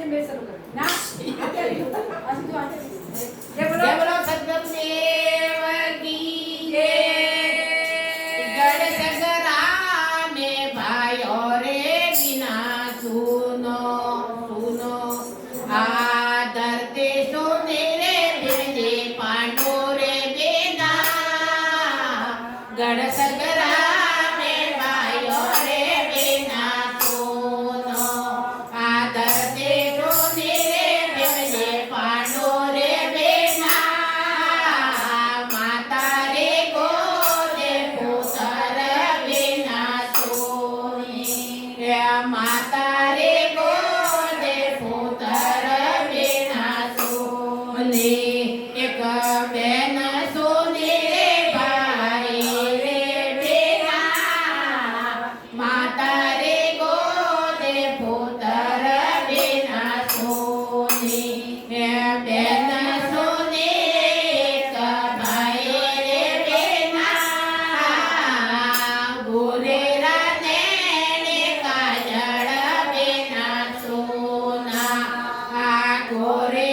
પછી મેં શરૂ કર્યું ના આજે તું આજે જય બોલો સદગુરુદેવ કી જય ગણ સગરા ને ભાઈઓ રે વિના સુનો સુનો આ ધરતે સોને રે બિરજે પાંડો રે બેના ગણ સગરા ને ભાઈઓ રે વિના સુનો આ ધરતે સોને રે બિરજે પાંડો રે માતા રે ગોદે પુત્ર વિના સોને એક બેન સોને રે ભાઈ રે બેના માતા રે ગોદે પુત્ર વિના સોને બેન સોને એક ભાઈ રે બેના ગોરે ગોરે